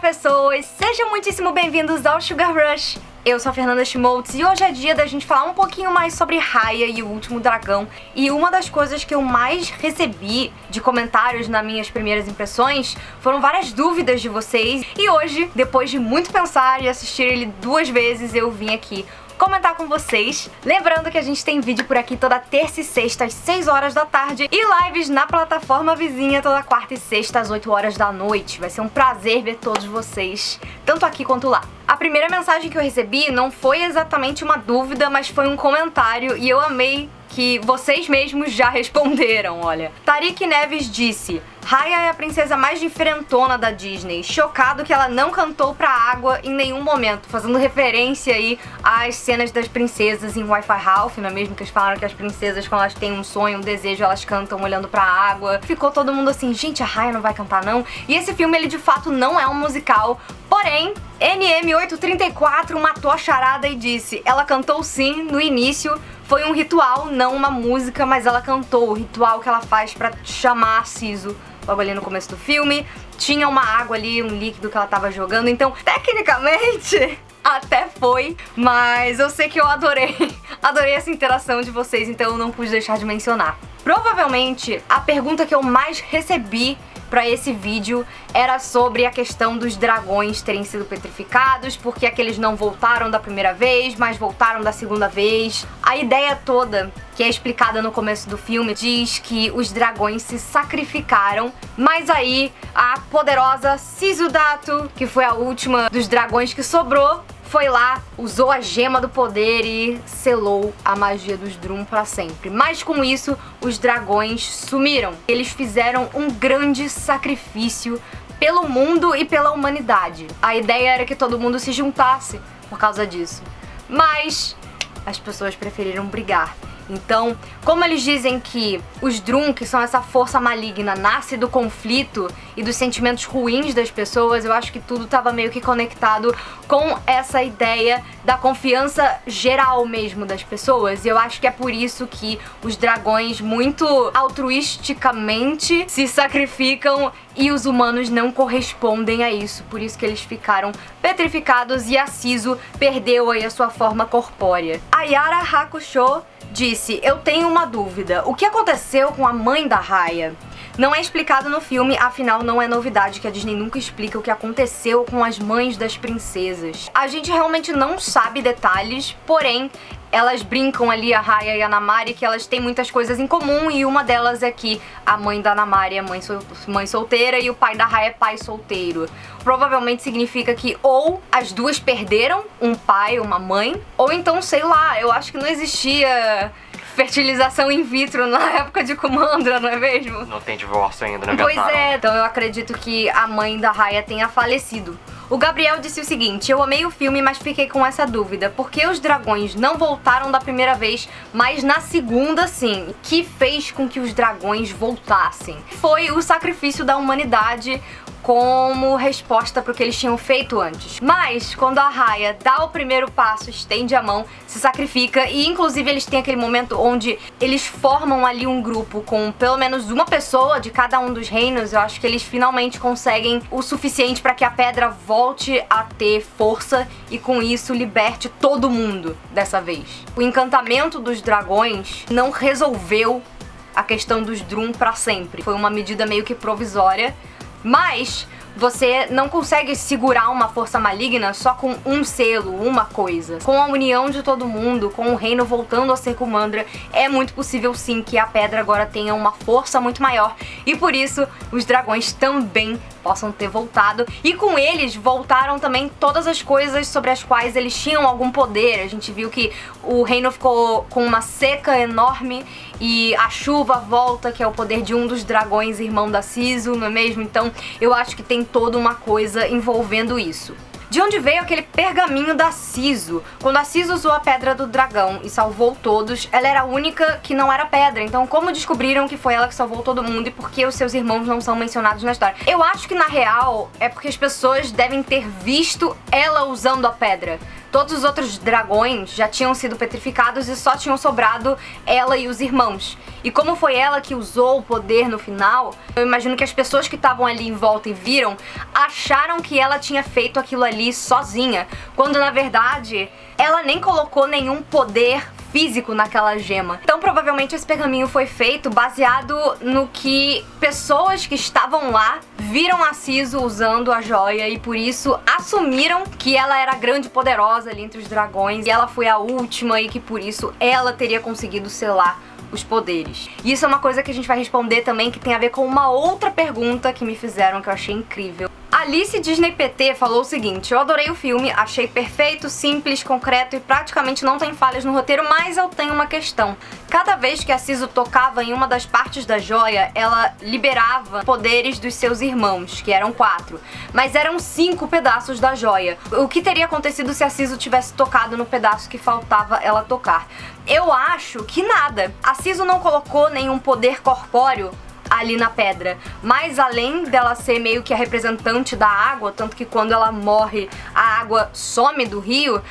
pessoas! Sejam muitíssimo bem-vindos ao Sugar Rush! Eu sou a Fernanda Schmoltz e hoje é dia da gente falar um pouquinho mais sobre Raya e o Último Dragão. E uma das coisas que eu mais recebi de comentários nas minhas primeiras impressões foram várias dúvidas de vocês. E hoje, depois de muito pensar e assistir ele 2 vezes, eu vim aqui comentar com vocês. Lembrando que a gente tem vídeo por aqui toda terça e sexta às 6 horas da tarde e lives na plataforma vizinha toda quarta e sexta às 8 horas da noite. Vai ser um prazer ver todos vocês, tanto aqui quanto lá. A primeira mensagem que eu recebi não foi exatamente uma dúvida, mas foi um comentário e eu amei que vocês mesmos já responderam, olha. Tariq Neves disse: Raya é a princesa mais diferentona da Disney. Chocado que ela não cantou pra água em nenhum momento, fazendo referência aí às cenas das princesas em Wi-Fi Ralph, não é mesmo? Que eles falaram que as princesas, quando elas têm um sonho, um desejo, elas cantam olhando pra água. Ficou todo mundo assim, gente, a Raya não vai cantar não? E esse filme, ele de fato não é um musical, porém, NM834 matou a charada e disse: ela cantou sim no início. Foi um ritual, não uma música, mas ela cantou. O ritual que ela faz pra chamar a Siso logo ali no começo do filme. Tinha uma água ali, um líquido que ela tava jogando, então tecnicamente até foi, mas eu sei que eu adorei essa interação de vocês, então eu não pude deixar de mencionar. Provavelmente a pergunta que eu mais recebi pra esse vídeo era sobre a questão dos dragões terem sido petrificados, porque aqueles não voltaram da primeira vez, mas voltaram da segunda vez. A ideia toda, que é explicada no começo do filme, diz que os dragões se sacrificaram, mas aí a poderosa Sisu Datu, que foi a última dos dragões que sobrou, foi lá, usou a gema do poder e selou a magia dos Drum pra sempre. Mas com isso, os dragões sumiram. Eles fizeram um grande sacrifício pelo mundo e pela humanidade. A ideia era que todo mundo se juntasse por causa disso. Mas as pessoas preferiram brigar. Então, como eles dizem que os Drum, que são essa força maligna, nasce do conflito e dos sentimentos ruins das pessoas, eu acho que tudo estava meio que conectado com essa ideia da confiança geral mesmo das pessoas. E eu acho que é por isso que os dragões muito altruisticamente se sacrificam e os humanos não correspondem a isso. Por isso que eles ficaram petrificados e a Sisu perdeu aí a sua forma corpórea. A Yara Hakusho disse: eu tenho uma dúvida. O que aconteceu com a mãe da Raya? Não é explicado no filme, afinal não é novidade que a Disney nunca explica o que aconteceu com as mães das princesas. A gente realmente não sabe detalhes, porém elas brincam ali, a Raya e a Namari, que elas têm muitas coisas em comum, e uma delas é que a mãe da Namari é mãe solteira e o pai da Raya é pai solteiro. Provavelmente significa que ou as duas perderam um pai, uma mãe, ou então, sei lá, eu acho que não existia fertilização in vitro na época de Kumandra, não é mesmo? Não tem divórcio ainda, né? Pois é, então eu acredito que a mãe da Raya tenha falecido. O Gabriel disse o seguinte: eu amei o filme, mas fiquei com essa dúvida. Por que os dragões não voltaram da primeira vez, mas na segunda sim? O que fez com que os dragões voltassem? Foi o sacrifício da humanidade como resposta para o que eles tinham feito antes. Mas quando a Raya dá o primeiro passo, estende a mão, se sacrifica, e inclusive eles têm aquele momento onde eles formam ali um grupo com pelo menos uma pessoa de cada um dos reinos. Eu acho que eles finalmente conseguem o suficiente para que a pedra volte a ter força e com isso liberte todo mundo dessa vez. O encantamento dos dragões não resolveu a questão dos Drum para sempre. Foi uma medida meio que provisória. Mas você não consegue segurar uma força maligna só com um selo, uma coisa. Com a união de todo mundo, com o reino voltando a ser Kumandra, é muito possível sim que a pedra agora tenha uma força muito maior. E por isso, os dragões também possam ter voltado. E com eles, voltaram também todas as coisas sobre as quais eles tinham algum poder. A gente viu que o reino ficou com uma seca enorme e a chuva volta, que é o poder de um dos dragões, irmão da Sisu, não é mesmo? Então, eu acho que tem toda uma coisa envolvendo isso. De onde veio aquele pergaminho da Sisu? Quando a Sisu usou a pedra do dragão e salvou todos, ela era a única que não era pedra. Então como descobriram que foi ela que salvou todo mundo e por que os seus irmãos não são mencionados na história? Eu acho que na real é porque as pessoas devem ter visto ela usando a pedra. Todos os outros dragões já tinham sido petrificados e só tinham sobrado ela e os irmãos. E como foi ela que usou o poder no final, eu imagino que as pessoas que estavam ali em volta e viram, acharam que ela tinha feito aquilo ali sozinha, quando na verdade ela nem colocou nenhum poder físico naquela gema. Então provavelmente esse pergaminho foi feito baseado no que pessoas que estavam lá viram a Siso usando a joia e por isso assumiram que ela era grande e poderosa ali entre os dragões e ela foi a última e que por isso ela teria conseguido selar os poderes. E isso é uma coisa que a gente vai responder também, que tem a ver com uma outra pergunta que me fizeram, que eu achei incrível. Alice Disney PT falou o seguinte: eu adorei o filme, achei perfeito, simples, concreto e praticamente não tem falhas no roteiro, mas eu tenho uma questão. Cada vez que a Siso tocava em uma das partes da joia, ela liberava poderes dos seus irmãos, que eram 4, mas eram 5 pedaços da joia. O que teria acontecido se a Siso tivesse tocado no pedaço que faltava ela tocar? Eu acho que nada. A Siso não colocou nenhum poder corpóreo ali na pedra, mas além dela ser meio que a representante da água, tanto que quando ela morre a água some do rio,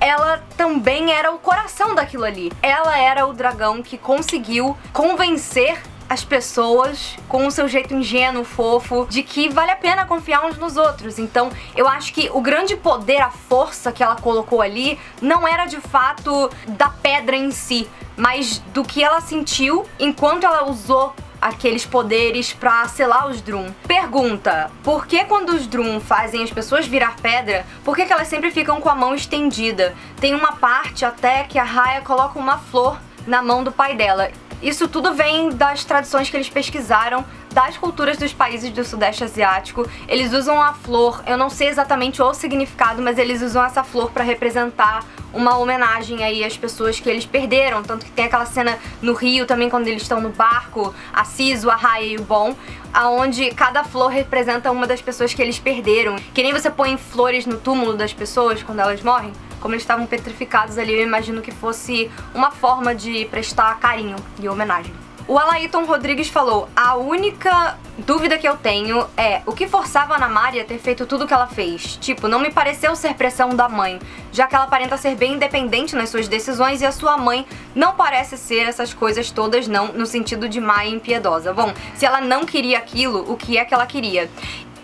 ela também era o coração daquilo ali. Ela era o dragão que conseguiu convencer as pessoas com o seu jeito ingênuo, fofo, de que vale a pena confiar uns nos outros. Então eu acho que o grande poder, a força que ela colocou ali, não era de fato da pedra em si, mas do que ela sentiu enquanto ela usou aqueles poderes pra selar os Drum. Pergunta: por que quando os Drum fazem as pessoas virar pedra, por que elas sempre ficam com a mão estendida? Tem uma parte até que a Raya coloca uma flor na mão do pai dela. Isso tudo vem das tradições que eles pesquisaram das culturas dos países do Sudeste Asiático. Eles usam a flor, eu não sei exatamente o significado, mas eles usam essa flor pra representar uma homenagem aí às pessoas que eles perderam. Tanto que tem aquela cena no rio também, quando eles estão no barco, a Siso, a Raya e o Bon, aonde cada flor representa uma das pessoas que eles perderam. Que nem você põe flores no túmulo das pessoas quando elas morrem. Como eles estavam petrificados ali, eu imagino que fosse uma forma de prestar carinho e homenagem. O Alaiton Rodrigues falou: a única dúvida que eu tenho é o que forçava a Anamari a ter feito tudo o que ela fez. Tipo, não me pareceu ser pressão da mãe, já que ela aparenta ser bem independente nas suas decisões e a sua mãe não parece ser essas coisas todas não, no sentido de má e impiedosa. Bom, se ela não queria aquilo, o que é que ela queria?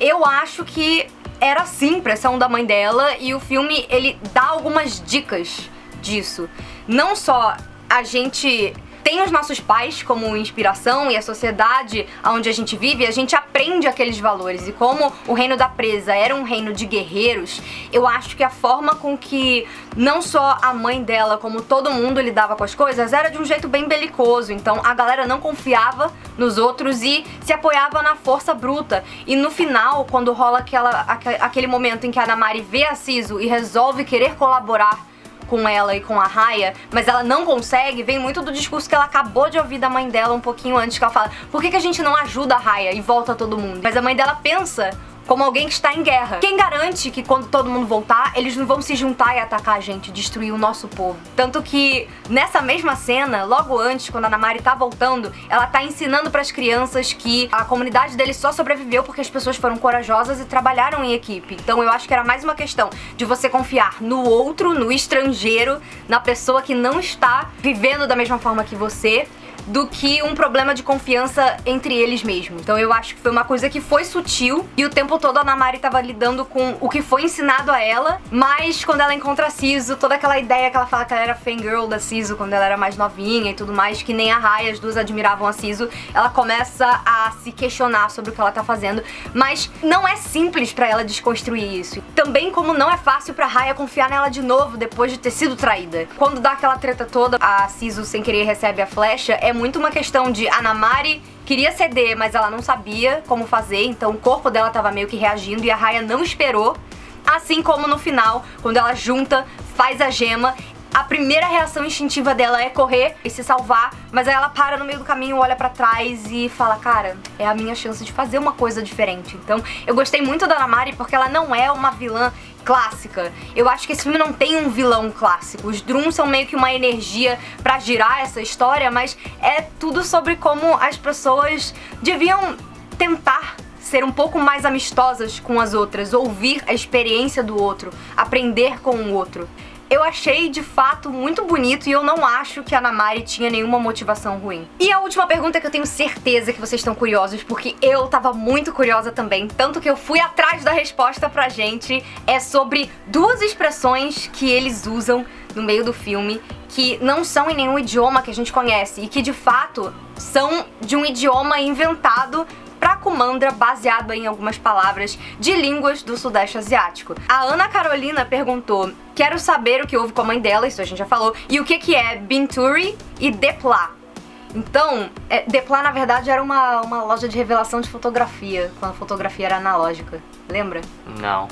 Eu acho que era sim pressão da mãe dela e o filme, ele dá algumas dicas disso. Não só a gente tem os nossos pais como inspiração e a sociedade onde a gente vive, a gente aprende aqueles valores. E como o Reino da Presa era um reino de guerreiros, eu acho que a forma com que não só a mãe dela, como todo mundo lidava com as coisas, era de um jeito bem belicoso. Então a galera não confiava nos outros e se apoiava na força bruta. E no final, quando rola aquele momento em que a Anamari vê a Siso e resolve querer colaborar com ela e com a Raya, mas ela não consegue, vem muito do discurso que ela acabou de ouvir da mãe dela um pouquinho antes, que ela fala: por que a gente não ajuda a Raya e volta todo mundo? Mas a mãe dela pensa como alguém que está em guerra. Quem garante que quando todo mundo voltar, eles não vão se juntar e atacar a gente, destruir o nosso povo? Tanto que nessa mesma cena, logo antes, quando a Anamari tá voltando, ela tá ensinando pras crianças que a comunidade deles só sobreviveu porque as pessoas foram corajosas e trabalharam em equipe. Então eu acho que era mais uma questão de você confiar no outro, no estrangeiro, na pessoa que não está vivendo da mesma forma que você, do que um problema de confiança entre eles mesmos. Então eu acho que foi uma coisa que foi sutil e o tempo todo a Anamari tava lidando com o que foi ensinado a ela, mas quando ela encontra a Siso, toda aquela ideia que ela fala que ela era fangirl da Siso quando ela era mais novinha e tudo mais, que nem a Raya, as duas admiravam a Siso, ela começa a se questionar sobre o que ela tá fazendo, mas não é simples pra ela desconstruir isso. Também como não é fácil pra Raya confiar nela de novo depois de ter sido traída. Quando dá aquela treta toda, a Siso sem querer recebe a flecha, é muito uma questão de Anamari queria ceder, mas ela não sabia como fazer, então o corpo dela tava meio que reagindo e a Raya não esperou. Assim como no final, quando ela junta, faz a gema, a primeira reação instintiva dela é correr e se salvar, mas aí ela para no meio do caminho, olha pra trás e fala: cara, é a minha chance de fazer uma coisa diferente. Então eu gostei muito da Anamari porque ela não é uma vilã clássica. Eu acho que esse filme não tem um vilão clássico. Os Drum são meio que uma energia pra girar essa história, mas é tudo sobre como as pessoas deviam tentar ser um pouco mais amistosas com as outras, ouvir a experiência do outro, aprender com o outro. Eu achei, de fato, muito bonito e eu não acho que a Namaari tinha nenhuma motivação ruim. E a última pergunta que eu tenho certeza que vocês estão curiosos, porque eu tava muito curiosa também, tanto que eu fui atrás da resposta pra gente, é sobre duas expressões que eles usam no meio do filme, que não são em nenhum idioma que a gente conhece e que, de fato, são de um idioma inventado pra Kumandra, baseado em algumas palavras de línguas do Sudeste Asiático. A Ana Carolina perguntou: quero saber o que houve com a mãe dela, isso a gente já falou, e o que é Binturi e Depla. Então, Depla na verdade era uma loja de revelação de fotografia, quando a fotografia era analógica, lembra? Não.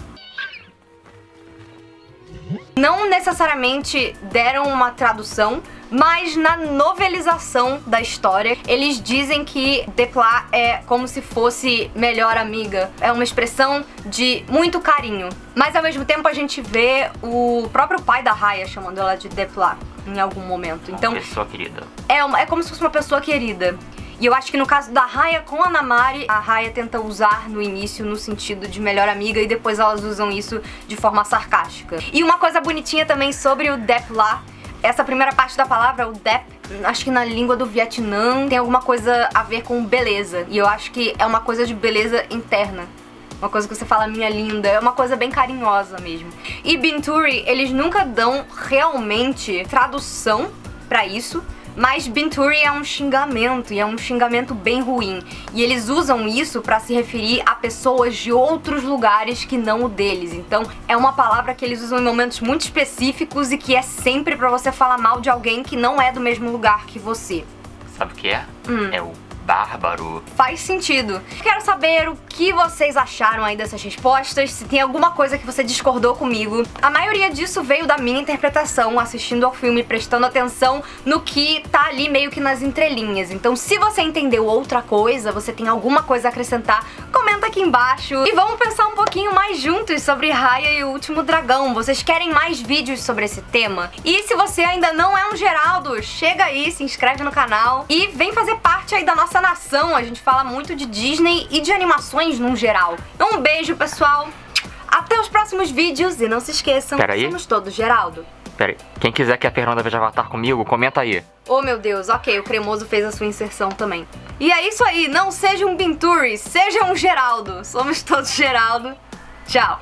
Não necessariamente deram uma tradução, mas na novelização da história, eles dizem que Depla é como se fosse melhor amiga. É uma expressão de muito carinho. Mas ao mesmo tempo a gente vê o próprio pai da Raya chamando ela de Depla em algum momento. Então, uma pessoa querida. É como se fosse uma pessoa querida. E eu acho que no caso da Raya com a Namaari, a Raya tenta usar no início no sentido de melhor amiga e depois elas usam isso de forma sarcástica. E uma coisa bonitinha também sobre o Depla, essa primeira parte da palavra, o Dep, acho que na língua do Vietnã tem alguma coisa a ver com beleza. E eu acho que é uma coisa de beleza interna. Uma coisa que você fala, minha linda, é uma coisa bem carinhosa mesmo. E Binturi, eles nunca dão realmente tradução pra isso, mas Binturi é um xingamento, e é um xingamento bem ruim. E eles usam isso pra se referir a pessoas de outros lugares que não o deles. Então é uma palavra que eles usam em momentos muito específicos e que é sempre pra você falar mal de alguém que não é do mesmo lugar que você. Sabe o que é? É o bárbaro. Faz sentido. Quero saber o que vocês acharam aí dessas respostas, se tem alguma coisa que você discordou comigo. A maioria disso veio da minha interpretação, assistindo ao filme, prestando atenção no que tá ali meio que nas entrelinhas. Então, se você entendeu outra coisa, você tem alguma coisa a acrescentar, comenta aqui embaixo. E vamos pensar um pouquinho mais juntos sobre Raya e o Último Dragão. Vocês querem mais vídeos sobre esse tema? E se você ainda não é um Geraldo, chega aí, se inscreve no canal e vem fazer parte aí da nossa nação. A gente fala muito de Disney e de animações num geral. Um beijo, pessoal. Até os próximos vídeos e não se esqueçam, somos todos Geraldo. Pera aí, quem quiser que a Fernanda veja Avatar comigo, comenta aí. Oh meu Deus, ok, o Cremoso fez a sua inserção também. E é isso aí, não seja um Binturi, seja um Geraldo. Somos todos Geraldo. Tchau.